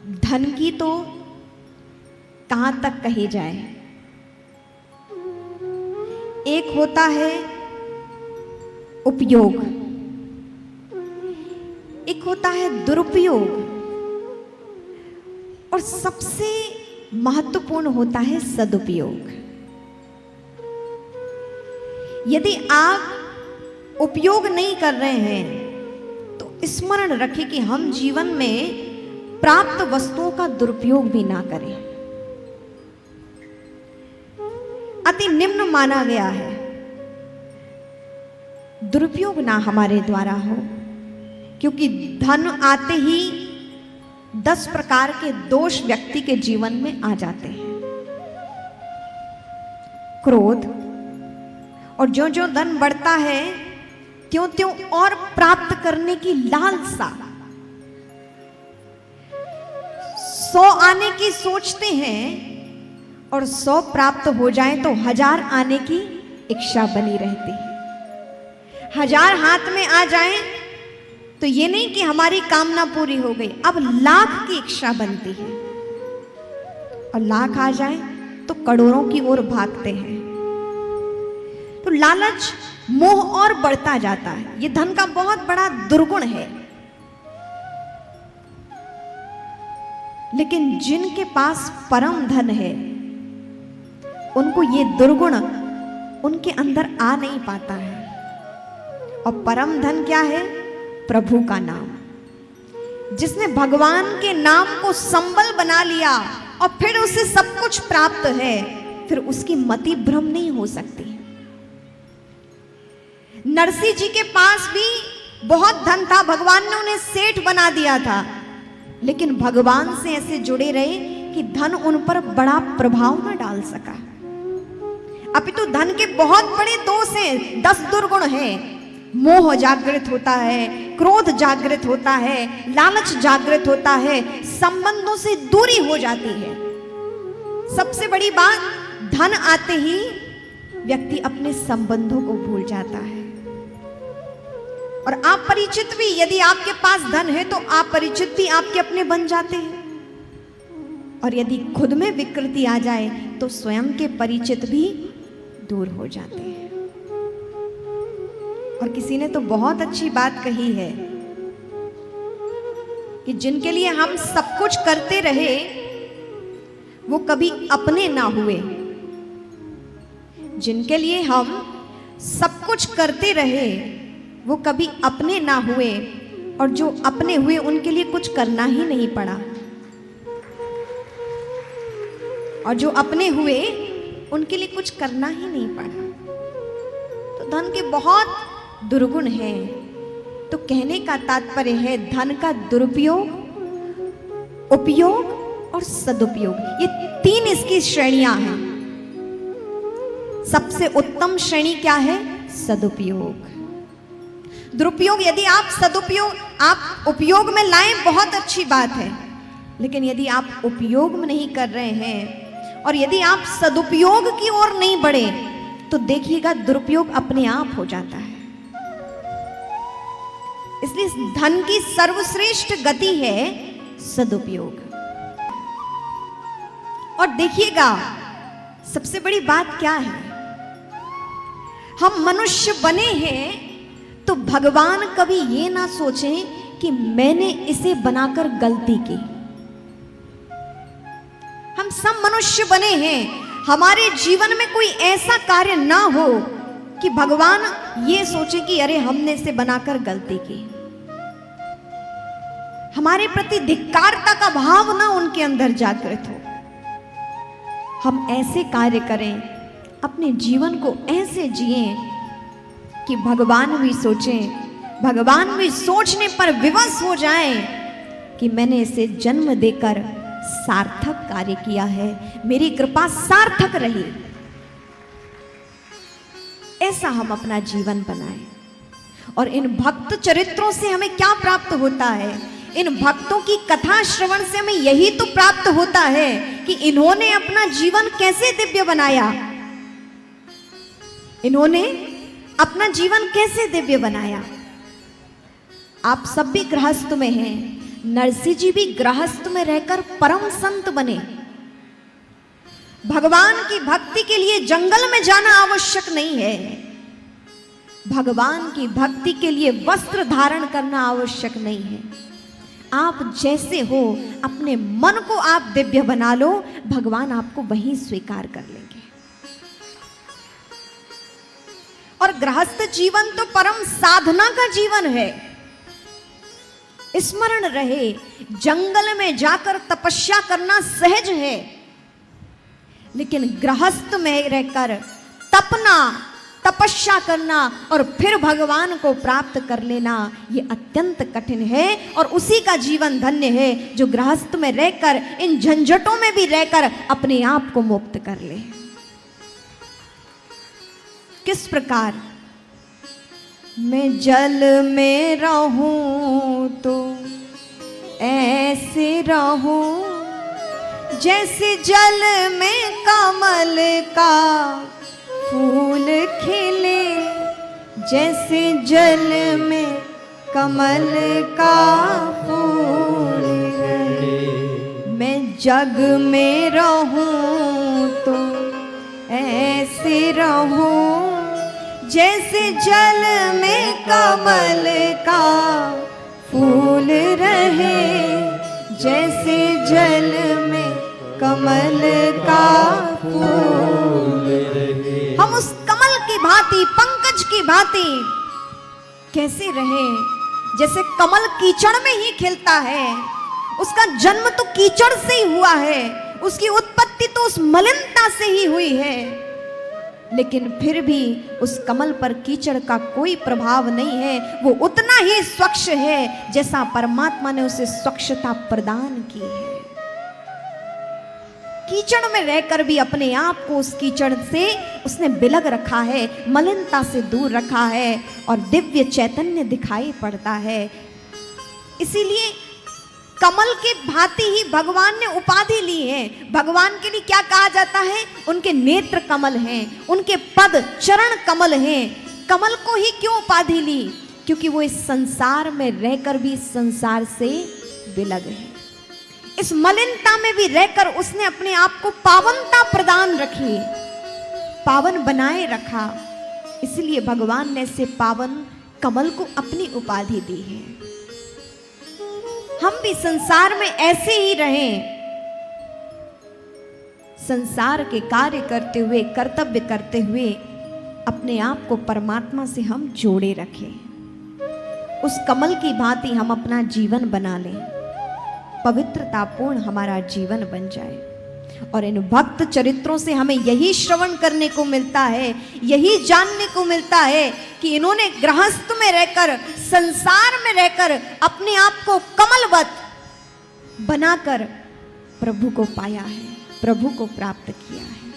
धन की तो कहां तक कही जाए। एक होता है उपयोग, एक होता है दुरुपयोग, और सबसे महत्वपूर्ण होता है सदुपयोग। यदि आप उपयोग नहीं कर रहे हैं तो स्मरण रखें कि हम जीवन में प्राप्त वस्तुओं का दुरुपयोग भी ना करें। अति निम्न माना गया है, दुरुपयोग ना हमारे द्वारा हो, क्योंकि धन आते ही 10 प्रकार के दोष व्यक्ति के जीवन में आ जाते हैं। क्रोध, और जो जो धन बढ़ता है त्यों त्यों और प्राप्त करने की लालसा। 100 आने की सोचते हैं और 100 प्राप्त हो जाए तो 1000 आने की इच्छा बनी रहती है। 1000 हाथ में आ जाए तो ये नहीं कि हमारी कामना पूरी हो गई, अब 1,00,000 की इच्छा बनती है, और 1,00,000 आ जाए तो करोड़ों की ओर भागते हैं। तो लालच, मोह और बढ़ता जाता है। ये धन का बहुत बड़ा दुर्गुण है। लेकिन जिनके पास परम धन है उनको ये दुर्गुण उनके अंदर आ नहीं पाता है। और परम धन क्या है? प्रभु का नाम। जिसने भगवान के नाम को संबल बना लिया और फिर उसे सब कुछ प्राप्त है, फिर उसकी मति भ्रम नहीं हो सकती। नरसिंह जी के पास भी बहुत धन था, भगवान ने उन्हें सेठ बना दिया था, लेकिन भगवान से ऐसे जुड़े रहे कि धन उन पर बड़ा प्रभाव न डाल सका। अपितु धन के बहुत बड़े दोष हैं, 10 दुर्गुण हैं। मोह जागृत होता है, क्रोध जागृत होता है, लालच जागृत होता है, संबंधों से दूरी हो जाती है। सबसे बड़ी बात, धन आते ही व्यक्ति अपने संबंधों को भूल जाता है। और अपरिचित भी, यदि आपके पास धन है तो अपरिचित भी आपके अपने बन जाते हैं। और यदि खुद में विकृति आ जाए तो स्वयं के परिचित भी दूर हो जाते हैं। और किसी ने तो बहुत अच्छी बात कही है कि जिनके लिए हम सब कुछ करते रहे वो कभी अपने ना हुए। जिनके लिए हम सब कुछ करते रहे वो कभी अपने ना हुए, और जो अपने हुए उनके लिए कुछ करना ही नहीं पड़ा, और जो अपने हुए उनके लिए कुछ करना ही नहीं पड़ा। तो धन के बहुत दुर्गुण हैं। तो कहने का तात्पर्य है, धन का दुरुपयोग, उपयोग और सदुपयोग, ये 3 इसकी श्रेणियां हैं। सबसे उत्तम श्रेणी क्या है? सदुपयोग। दुरुपयोग, यदि आप आप उपयोग में लाएं, बहुत अच्छी बात है, लेकिन यदि आप उपयोग में नहीं कर रहे हैं और यदि आप सदुपयोग की ओर नहीं बढ़े तो देखिएगा दुरुपयोग अपने आप हो जाता है। इसलिए धन की सर्वश्रेष्ठ गति है सदुपयोग। और देखिएगा सबसे बड़ी बात क्या है, हम मनुष्य बने हैं तो भगवान कभी ये ना सोचें कि मैंने इसे बनाकर गलती की। हम सब मनुष्य बने हैं, हमारे जीवन में कोई ऐसा कार्य ना हो कि भगवान ये सोचे कि अरे हमने इसे बनाकर गलती की। हमारे प्रति धिक्कारता का भाव ना उनके अंदर जागृत हो। हम ऐसे कार्य करें, अपने जीवन को ऐसे जिएं कि भगवान भी सोचें, भगवान भी सोचने पर विवश हो जाएं कि मैंने इसे जन्म देकर सार्थक कार्य किया है, मेरी कृपा सार्थक रही। ऐसा हम अपना जीवन बनाएं। और इन भक्त चरित्रों से हमें क्या प्राप्त होता है? इन भक्तों की कथा श्रवण से हमें यही तो प्राप्त होता है कि इन्होंने अपना जीवन कैसे दिव्य बनाया। इन्होंने अपना जीवन कैसे दिव्य बनाया। आप सब भी गृहस्थ में हैं, नरसिंह जी भी गृहस्थ में रहकर परम संत बने। भगवान की भक्ति के लिए जंगल में जाना आवश्यक नहीं है। भगवान की भक्ति के लिए वस्त्र धारण करना आवश्यक नहीं है। आप जैसे हो अपने मन को आप दिव्य बना लो, भगवान आपको वहीं स्वीकार कर लेंगे। और गृहस्थ जीवन तो परम साधना का जीवन है। स्मरण रहे, जंगल में जाकर तपस्या करना सहज है, लेकिन गृहस्थ में रहकर तपना, तपस्या करना और फिर भगवान को प्राप्त कर लेना, ये अत्यंत कठिन है। और उसी का जीवन धन्य है जो गृहस्थ में रहकर, इन झंझटों में भी रहकर अपने आप को मुक्त कर ले। किस प्रकार? मैं जल में रहूं तो ऐसे रहूं जैसे जल में कमल का फूल खिले, जैसे जल में कमल का फूल रहे। मैं जग में रहूं तो ऐसे रहूं जैसे जल में कमल का फूल रहे, जैसे जल में कमल का फूल रहे। हम उस कमल की भांति, पंकज की भांति कैसे रहें? जैसे कमल कीचड़ में ही खिलता है, उसका जन्म तो कीचड़ से ही हुआ है, उसकी उत्पत्ति तो उस मलिनता से ही हुई है, लेकिन फिर भी उस कमल पर कीचड़ का कोई प्रभाव नहीं है। वो उतना ही स्वच्छ है जैसा परमात्मा ने उसे स्वच्छता प्रदान की है। कीचड़ में रहकर भी अपने आप को उस कीचड़ से उसने बिलग रखा है, मलिनता से दूर रखा है और दिव्य चैतन्य दिखाई पड़ता है। इसीलिए कमल के भांति ही भगवान ने उपाधि ली है। भगवान के लिए क्या कहा जाता है? उनके नेत्र कमल हैं, उनके पद चरण कमल हैं। कमल को ही क्यों उपाधि ली? क्योंकि वो इस संसार में रहकर भी इस संसार से बिलग है। इस मलिनता में भी रहकर उसने अपने आप को पावनता प्रदान रखी, पावन बनाए रखा। इसलिए भगवान ने से पावन कमल को अपनी उपाधि दी है। हम भी संसार में ऐसे ही रहें, संसार के कार्य करते हुए, कर्तव्य करते हुए अपने आप को परमात्मा से हम जोड़े रखें। उस कमल की भांति हम अपना जीवन बना लें, पवित्रतापूर्ण हमारा जीवन बन जाए। और इन भक्त चरित्रों से हमें यही श्रवण करने को मिलता है, यही जानने को मिलता है कि इन्होंने गृहस्थ में रहकर, संसार में रहकर अपने आप को कमलवत बनाकर प्रभु को पाया है, प्रभु को प्राप्त किया है।